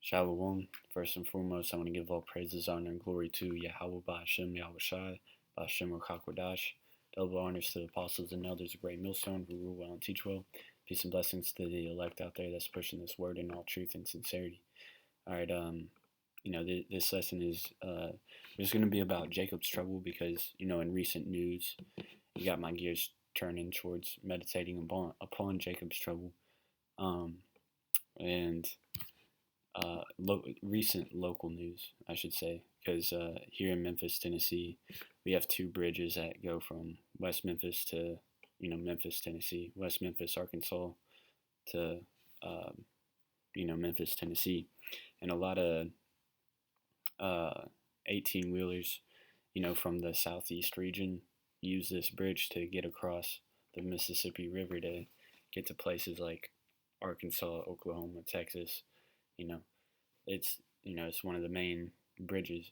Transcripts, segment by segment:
Shalom. First and foremost, I want to give all praises, honor, and glory to Yahweh Ba'Hashem Yahushai, Ba'Hashem Ruchakwadash. Double honors to the apostles and elders of Great Millstone who rule well and teach well. Peace and blessings to the elect out there that's pushing this word in all truth and sincerity. All right, this lesson is just going to be about Jacob's trouble because, in recent news, you got my gears turning towards meditating upon Jacob's trouble. And recent local news, I should say, because here in Memphis, Tennessee, we have two bridges that go from West Memphis to, Memphis, Tennessee, West Memphis, Arkansas to, Memphis, Tennessee, and a lot of 18-wheelers, from the southeast region use this bridge to get across the Mississippi River to get to places like Arkansas, Oklahoma, Texas. You know, it's one of the main bridges.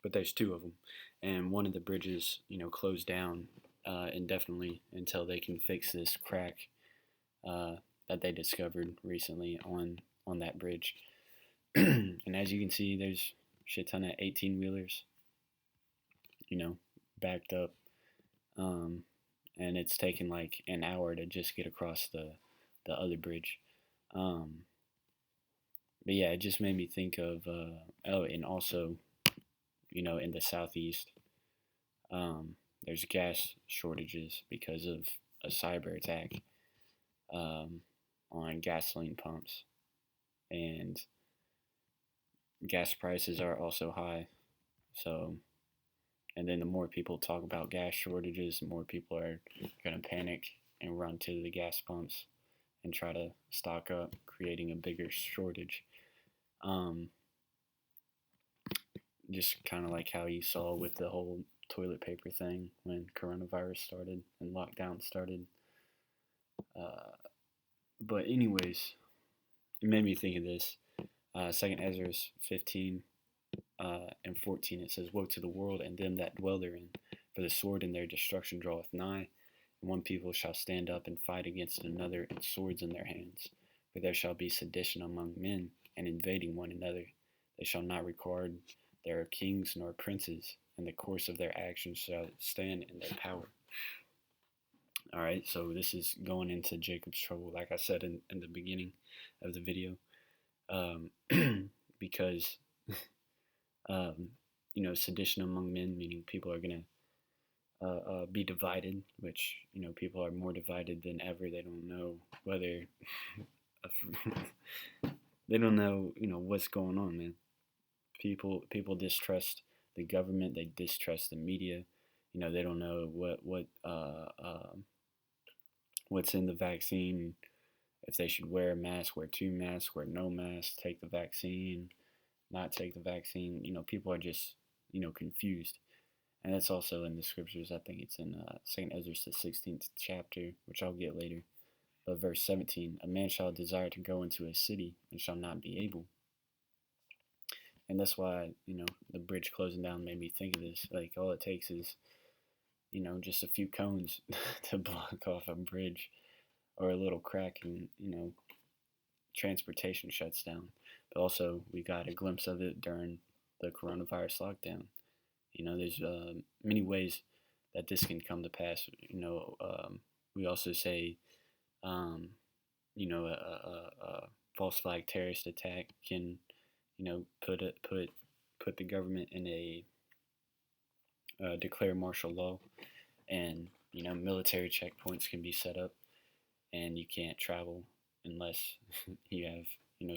But there's two of them, and one of the bridges closed down indefinitely until they can fix this crack that they discovered recently on that bridge. And as you can see, there's a shit ton of 18-wheelers, backed up, and it's taken like an hour to just get across the other bridge. But yeah, it just made me think of, and also, in the southeast, there's gas shortages because of a cyber attack on gasoline pumps. And gas prices are also high. So, and then the more people talk about gas shortages, the more people are going to panic and run to the gas pumps and try to stock up, creating a bigger shortage. Just kind of like how you saw with the whole toilet paper thing when coronavirus started and lockdown started. But anyways, it made me think of this. 2nd Ezra 15 and 14, it says, "Woe to the world and them that dwell therein, for the sword in their destruction draweth nigh, and one people shall stand up and fight against another, and swords in their hands. For there shall be sedition among men, and invading one another. They shall not regard their kings nor princes, and the course of their actions shall stand in their power." All right, so this is going into Jacob's trouble, like I said in the beginning of the video, because, sedition among men, meaning people are going to be divided, which, people are more divided than ever. They don't know whether, they don't know, what's going on, man. People distrust the government. They distrust the media. They don't know what's in the vaccine, if they should wear a mask, wear 2 masks, wear no mask, take the vaccine, not take the vaccine. People are just, confused. And that's also in the scriptures. I think it's in 2nd Ezra, the 16th chapter, which I'll get later. But verse 17, "A man shall desire to go into a city and shall not be able." And that's why, the bridge closing down made me think of this. Like, all it takes is, just a few cones to block off a bridge or a little crack, and, transportation shuts down. But also, we got a glimpse of it during the coronavirus lockdown. There's many ways that this can come to pass. We also say, a false flag terrorist attack can, put the government in a declare martial law, and military checkpoints can be set up, and you can't travel unless you have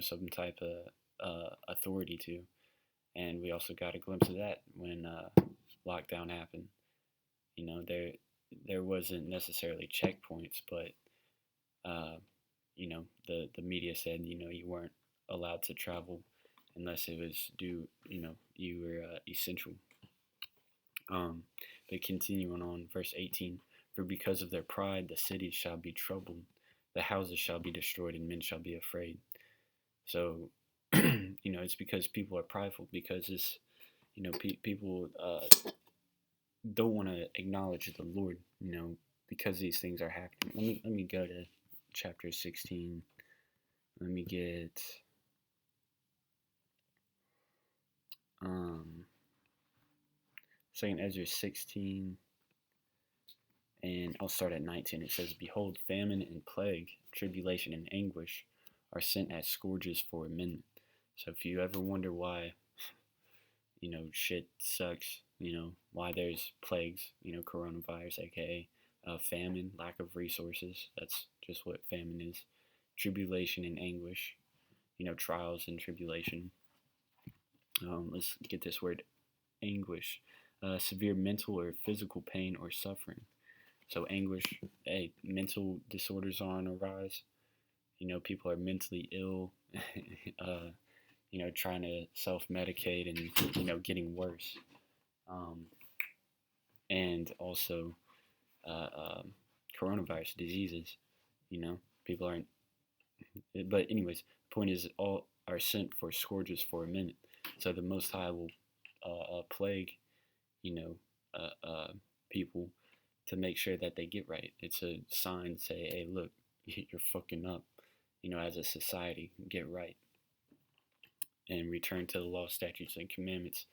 some type of authority to. And we also got a glimpse of that when lockdown happened. There wasn't necessarily checkpoints, but the media said you weren't allowed to travel unless it was due, you were essential. But continuing on, verse 18, "For because of their pride the cities shall be troubled, the houses shall be destroyed, and men shall be afraid." So, it's because people are prideful, because it's, people don't want to acknowledge the Lord, because these things are happening. Let me go to chapter 16. Let me get Um, Second Ezra 16, and I'll start at 19. It says, "Behold, famine and plague, tribulation and anguish are sent as scourges for a minute." So if you ever wonder why, shit sucks, why there's plagues, coronavirus, aka famine, lack of resources, that's just what famine is. Tribulation and anguish, trials and tribulation. Let's get this word, anguish. Severe mental or physical pain or suffering. So anguish, hey, mental disorders are on a rise. People are mentally ill, trying to self-medicate and, getting worse. Um, and also coronavirus diseases, people aren't, but anyways, the point is all are sent for scourges for a minute. So the Most High will plague, you know, people to make sure that they get right. It's a sign, say, hey, look, you're fucking up, as a society, get right and return to the law, statutes, and commandments,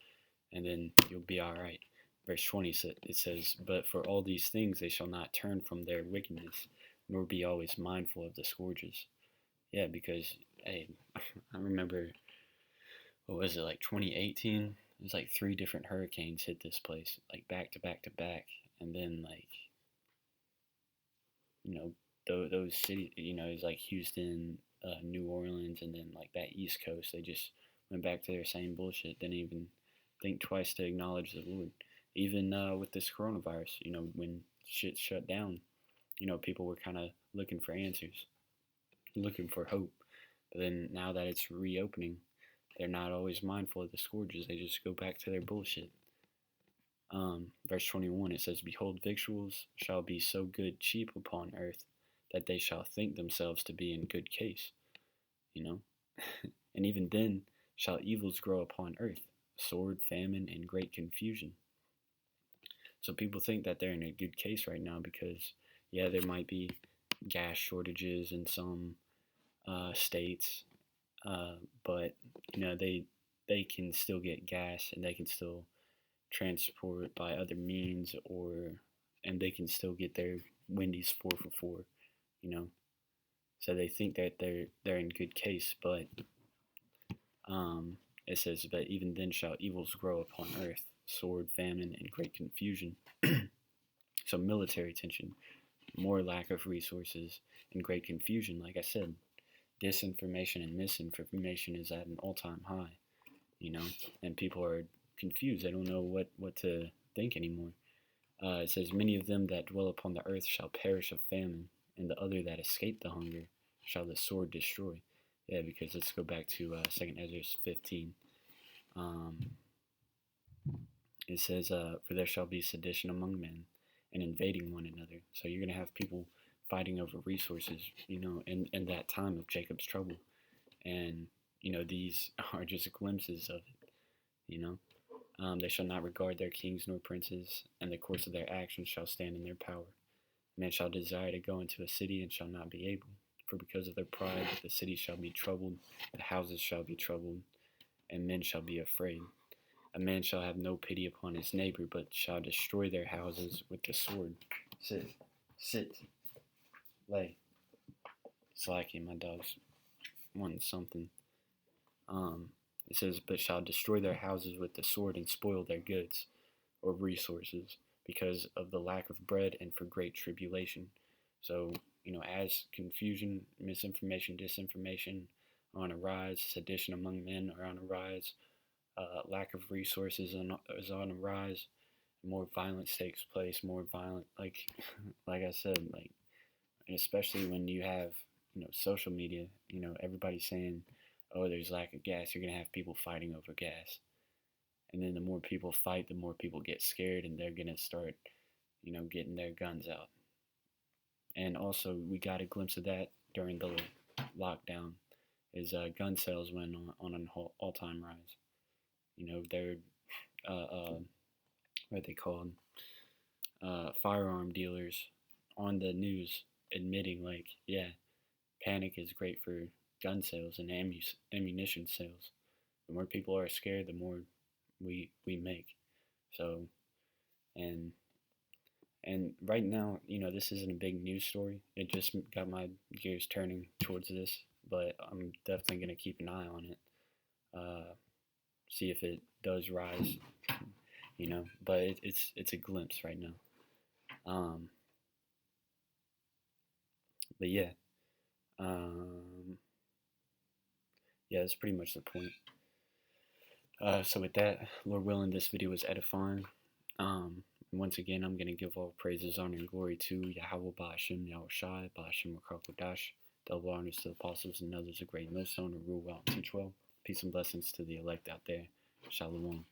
and then you'll be all right. Verse 20, it says, "But for all these things they shall not turn from their wickedness, nor be always mindful of the scourges." Yeah, because, hey, I remember, what was it, like 2018? It was like 3 different hurricanes hit this place, like back to back to back. And then, like, you know, those cities, it was like Houston, New Orleans, and then like that East Coast, they just went back to their same bullshit. Didn't even think twice to acknowledge the Lord. Even with this coronavirus, when shit shut down, people were kind of looking for answers, looking for hope. But then now that it's reopening, they're not always mindful of the scourges. They just go back to their bullshit. Verse 21, it says, "Behold, victuals shall be so good cheap upon earth, that they shall think themselves to be in good case." You know? And even then shall evils grow upon earth, sword, famine, and great confusion. So people think that they're in a good case right now because, yeah, there might be gas shortages in some states, but they can still get gas and they can still transport by other means, and they can still get their Wendy's 4 for 4, you know. So they think that they're in good case, but it says, "But even then shall evils grow upon earth, sword, famine, and great confusion." So military tension, more lack of resources, and great confusion. Like I said, disinformation and misinformation is at an all-time high, and people are confused. They don't know what to think anymore. It says, "Many of them that dwell upon the earth shall perish of famine, and the other that escape the hunger shall the sword destroy." Yeah, because let's go back to 2 Ezra 15. It says, "For there shall be sedition among men, and invading one another." So you're going to have people fighting over resources, in that time of Jacob's trouble. And, these are just glimpses of it, They shall not regard their kings nor princes, and the course of their actions shall stand in their power. Man shall desire to go into a city and shall not be able. For because of their pride the city shall be troubled, the houses shall be troubled, and men shall be afraid. A man shall have no pity upon his neighbor, but shall destroy their houses with the sword. Sit, lay. Slacking, my dog's wanting something. It says, "But shall destroy their houses with the sword and spoil their goods," or resources, because of the lack of bread and for great tribulation. So, as confusion, misinformation, disinformation are on a rise, sedition among men are on a rise, lack of resources is on a rise, more violence takes place, more violent, like, like I said, like, and especially when you have, social media, everybody's saying, oh, there's lack of gas, you're going to have people fighting over gas. And then the more people fight, the more people get scared, and they're going to start, getting their guns out. And also, we got a glimpse of that during the lockdown, is gun sales went on an all-time rise. They're, what are they called? Firearm dealers on the news admitting, like, yeah, panic is great for gun sales and ammunition sales. The more people are scared, the more we make. So and and right now, this isn't a big news story. It just got my gears turning towards this, but I'm definitely gonna keep an eye on it. See if it does rise, But it's a glimpse right now. Um, but um, yeah, that's pretty much the point. So with that, Lord willing, this video was edifying. Once again, I'm gonna give all praises, honor, and glory to Yahweh Ba'ashem, Yahweh Shai, Ba'ashem Rakakodash. Double honors to the apostles and others, a great millstone, to rule well and teach well. Peace and blessings to the elect out there. Shalom.